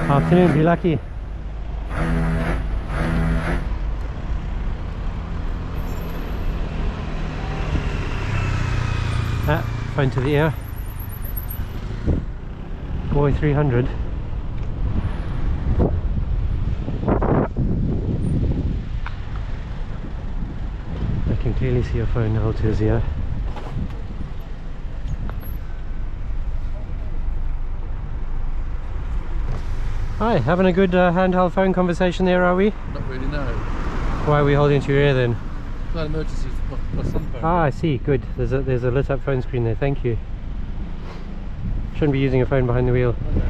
Afternoon, be lucky. Phone to the ear. BOY300. I can clearly see your phone now to his ear. Hi, having a good handheld phone conversation there, are we? Not really, no. Why are we holding to your ear then? No emergencies, my son's phone. Ah, I see, good. There's a lit up phone screen there, thank you. Shouldn't be using a phone behind the wheel. Okay.